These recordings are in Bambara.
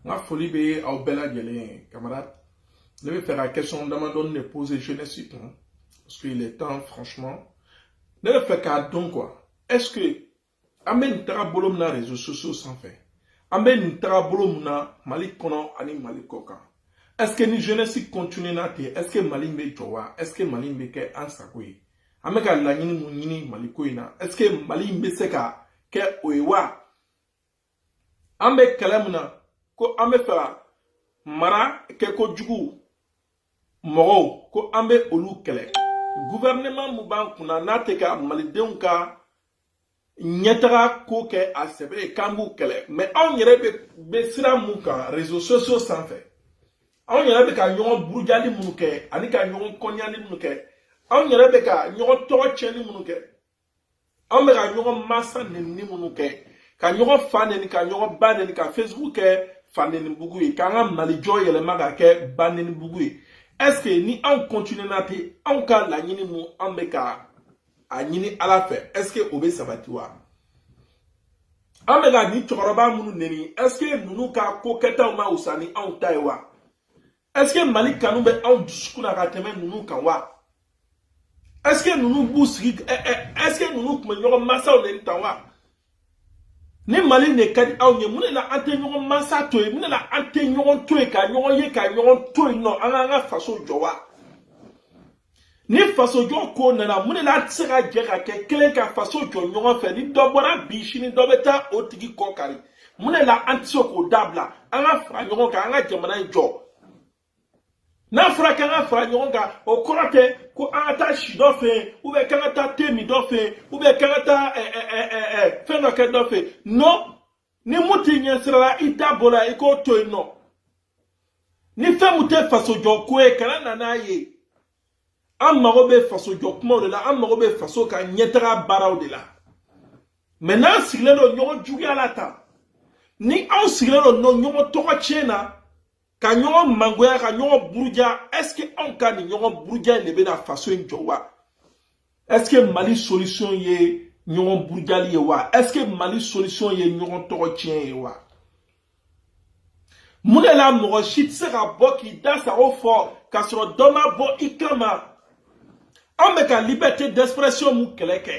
Ma folie be au bella gueule, camarade. Je vais faire la question de poser jeunesse, hein, parce qu'il est temps, franchement. Je vais faire qu'à donc quoi. Est-ce que Amen tara bolom na réseaux sociaux sans fait. Amen tara bolom na Mali kono ani Mali koka. Est-ce que ni jeunesse continue na te? Est-ce que Mali be jowa? Est-ce que Mali be ke ansakoi? Ameka la nyini munyini Mali koina. Est-ce que Mali be seka ke oewa? Ambe kalamuna ko ambe fa mara ke ko jugu moro ko ambe olu kele. Gouvernement muban kuna na te ka Malidenw ka nyetara ko ke a sebe kambu kele. Mais on yere be sira mun kan réseaux sociaux sans fait. On yɛrɛ bɛ ka ɲɔgɔn burujali minnu kɛ ani ka ɲɔgɔn kɔnyali minnu kɛ anw yɛrɛ bɛ ka ɲɔgɔn tɔgɔ tiɲɛni minnu kɛ anw bɛ ka ɲɔgɔn masa nenini minnu kɛ ka ɲɔgɔn fa neni ka ɲɔgɔn ba neni ka Facebook kɛ fa nenibugu ye k'an ka Malijɔ yɛlɛma ka kɛ ba nenibugu ye est-ce que ni anw continue na ten anw ka laɲini mun anw bɛ ka a ɲini Ala fɛ est-ce que o bɛ sabati wa anw bɛ ka ni cɛkɔrɔba minnu neni est-ce que ninnu ka ko kɛtaw ma wusa ni anw ta ye wa est-ce que Mali kanu bɛ anw dusukun na ka tɛmɛ ninnu kan wa est-ce que ninnu b'u sigi est-ce que ninnu tun bɛ ɲɔgɔn masaw de tan wa ni Mali ne ka di anw ye mun de la an tɛ ɲɔgɔn masa to yen mun de la an tɛ ɲɔgɔn to yen ka ɲɔgɔn ye ka ɲɔgɔn to yen nɔ an ka faso jɔ wa ni faso jɔ ko nana mun de la an tɛ se ka jɛ ka kɛ kelen ka faso jɔ ɲɔgɔn fɛ ni dɔ bɔra bi sini dɔ bɛ taa o tigi kɔ kari mun de la an tɛ se k'o dabila an ka fara ɲɔgɔn kan an ka jamana in jɔ. N'a fɔra k'an ka fara ɲɔgɔn kan o kɔrɔ tɛ ko an ka taa si dɔ fɛ yen ou bien k'an ka taa te min dɔ fɛ yen ou bien k'an ka taa fɛn dɔ kɛ dɔ fɛ yen non ni mun t'i ɲɛ sira la i da bɔ la i k'o to yen nɔ ni fɛn mun tɛ faso jɔ ko ye kana na n'a ye an mago bɛ faso jɔ kumaw de la an mago bɛ faso ka ɲɛtaga baaraw de la mais n'an sigilen don ɲɔgɔn juguya la tan ni anw sigilen don ɲɔgɔn tɔgɔ tiɲɛ na. Ka ɲɔgɔn mangoya ka ɲɔgɔn buruja est-ce que anw ka ni ɲɔgɔn buruja de bɛna faso in jɔ wa est-ce que Mali solution ye ɲɔgɔn burujali ye wa est-ce que Mali solution ye ɲɔgɔn tɔgɔ tiɲɛ ye wa mun de la mɔgɔ si tɛ se ka bɔ k'i da sago fɔ k'a sɔrɔ dɔ ma bɔ i kama anw bɛ ka liberté d'expression mun kɛlɛ kɛ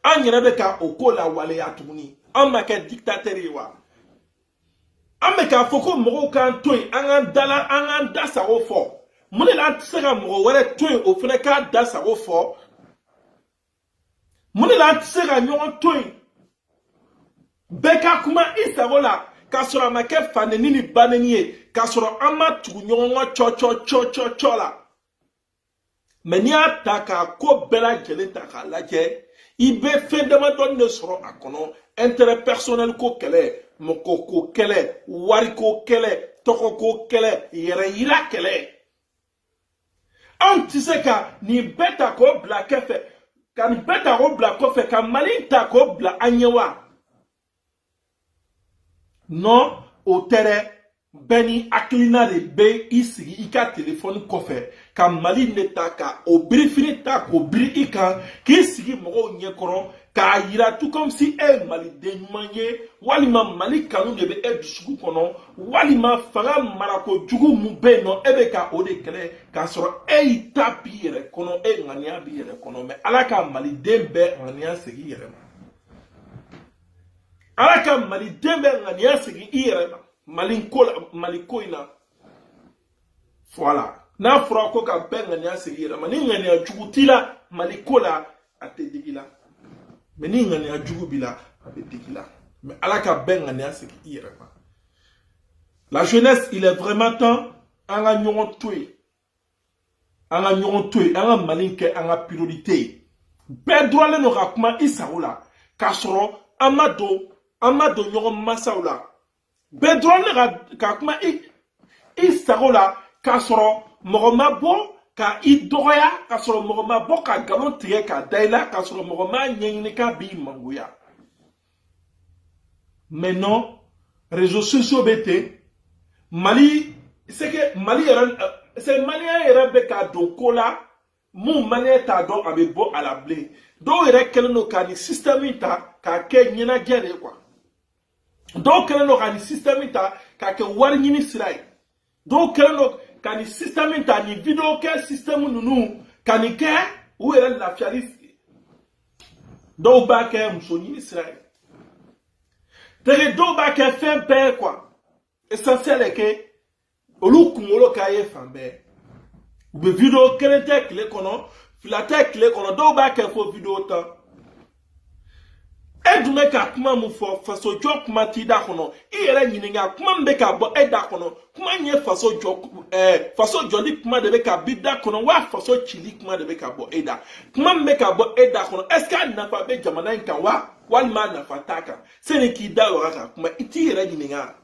an yɛrɛ bɛ ka o ko lawaleya tuguni anw ma kɛ dictateur ye wa an bɛ k'a fɔ ko mɔgɔw k'an to yen an k'an da sago fɔ mun de la an tɛ se ka mɔgɔ wɛrɛ to yen o fana k'a da sago fɔ mun de la an tɛ se ka ɲɔgɔn to yen bɛɛ ka kuma i sago la k'a sɔrɔ a ma kɛ faneni ni baneni ye k'a sɔrɔ an ma tugu ɲɔgɔn ka cɔ la mais n'i y'a ta k'a ko bɛɛ lajɛlen ta k'a lajɛ i bɛ fɛn damadɔni de sɔrɔ a kɔnɔ intérêt personnel ko kɛlɛ mɔgɔ ko kɛlɛ wari ko kɛlɛ tɔgɔ ko kɛlɛ yɛrɛ yira kɛlɛ anw tɛ se ka nin bɛɛ ta k'o bila kɛfɛ ka nin bɛɛ ta k'o bila kɔfɛ ka Mali ta k'o bila an ɲɛ wa non o tɛ dɛ bɛɛ ni hakilina de bɛ i sigi i ka telefɔni kɔfɛ ka Mali ne ta ka o birifini ta k'o biri i kan k'i sigi mɔgɔw ɲɛkɔrɔ k'a yira tout comme si e ye Maliden ɲuman ye walima Mali kanu de bɛ e dusukun kɔnɔ walima fanga marako jugu mun bɛ yen nɔ e bɛ ka o de kɛlɛ k'a sɔrɔ e y'i ta b'i yɛrɛ kɔnɔ e ŋaniya b'i yɛrɛ kɔnɔ mais Ala ka Maliden bɛɛ ŋaniya segin i yɛrɛ ma Ala ka Maliden bɛɛ ŋaniya segin i yɛrɛ ma Mali ko in na voilà n'a fɔra ko ka bɛɛ ŋaniya segin i yɛrɛ ma ni ŋaniya jugu t'i la Mali ko la a tɛ digi la mais ni ŋaniya jugu b'i la a bɛ digi la mais Ala ka bɛɛ ŋaniya segin i yɛrɛ ma la jeunesse il est vraiment temps an ka ɲɔgɔn to yen an ka ɲɔgɔn to yen an ka Mali kɛ an ka priorité ye bɛɛ dɔrɔnlen don ka kuma i sago la k'a sɔrɔ an ma don ɲɔgɔn masaw la bɛɛ dɔrɔnlen ka kuma i sago la k'a sɔrɔ mɔgɔ ma bɔ ka i dɔgɔya k'a sɔrɔ mɔgɔ ma bɔ ka nkalon tigɛ ka da i la k'a sɔrɔ mɔgɔ ma ɲɛɲini k'a b'i mangoya mais non réseaux sociaux bɛ ten Mali c'est que Mali yɛrɛ c'est Malien yɛrɛ bɛ ka don ko la mun Malien t'a dɔn a bɛ bɔ a la bilen dɔw yɛrɛ kɛlen don ka ni système in ta k'a kɛ ɲɛnajɛ de quoi Donc quel est le système ta ka wari ni sirai. Donc quel est le système ta ni vidéo quel système nous kanike ou est la fialis. Donc ba ke msoni ni sirai. Tere do ba ke fin père quoi. Essentiel est que olu kumolo ka ye fambe. Ou be vidéo quel était clé kono, filate clé kono do ba ke fo vidéo ta. Edume ka kuma mu fo faso jo kuma ti da kono iyere nyininga kuma mbe ka bo eda kono kuma nye faso jo li kuma de be ka bida kono wa faso chili kuma de be ka bo eda kuma mbe ka bo eda kono eska na fa be jamana nka wa walma na fataka sene ki da wa ka kuma iti iyere nyininga.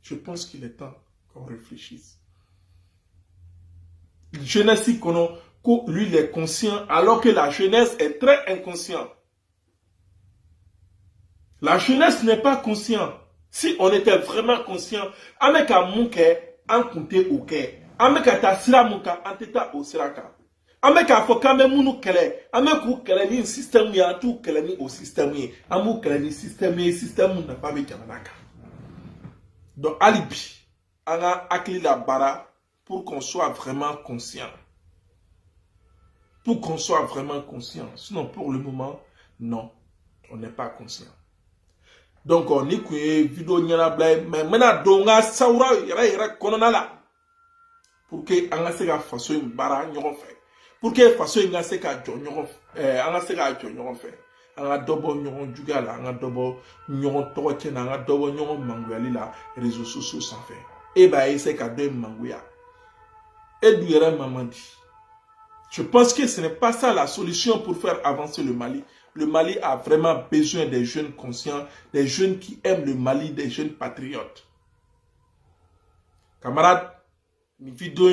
Je pense qu'il est temps qu'on réfléchisse. Jeunesse kono lui il est conscient alors que la jeunesse est très inconsciente. La jeunesse n'est pas consciente. Si on était vraiment conscient, ameka munke an kunte oke, ameka ta sira muka anteta o siraka, ameka fokame munu kele, ameku kele ni système ya tout kele ni au système yi, amu kele ni système na pas be jamanaka. Donc alibi, anga akli la bara pour qu'on soit vraiment conscient. Pour qu'on soit vraiment conscient. Sinon, pour le moment, non, on n'est pas conscient. Donc, on est que vidéo nyana blay, mais maintenant, donga saura yara konona la. Pour que anga sega faso mbara nyoron fait. Pour que faso nga sega jo nyoron anga sega jo nyoron fait. Anga dobo nyoron juga la, anga dobo nyoron toche na, anga dobo nyoron mangouali la, réseaux sociaux sans fait. Et bah, il sait qu'à deux mangouya. Et du yara mamandi. Je pense que ce n'est pas ça la solution pour faire avancer le Mali. Le Mali a vraiment besoin des jeunes conscients, des jeunes qui aiment le Mali, des jeunes patriotes. Camarades, ni vidéo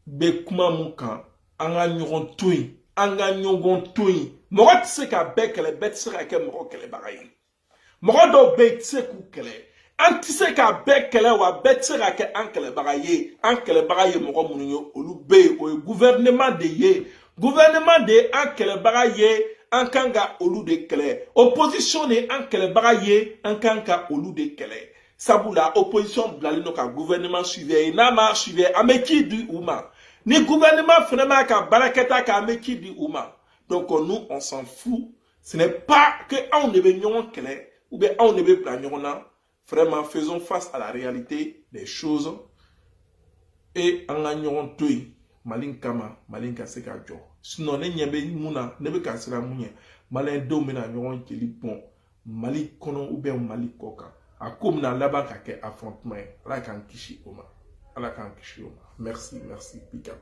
be kuma muka, anga nyoron tui, anga nyogon tui. Moro tse ka bekele, bet sera ke moro kele bagayi. Moro do be tse ku kele. Antise ka bekele wa betsera ke ankele bagaye moko munyo olube o gouvernement de ye ankele bagaye ankanga olu de kele opposition ne ankele bagaye ankanga olu de kele sabula opposition blali no ka gouvernement suivre na ma suivre ameki du uma ni gouvernement finalement ka baraketa ka ameki du uma. Donc nous on s'en fout, ce n'est pas que on ne be nyon kele ou bien on ne be plan nyona. Vraiment, faisons face à la réalité des choses et en gagnant tout. Malin kama, malin kaseka jo. Sinon, ne nyebe muna, nebe kasera munye. Malin domina nyon keli bon. Mali kono ou bien Mali koka. A comme na laba kake affrontement. Ala kan kishi oma. Ala kan kishi oma. Merci, merci, pick up.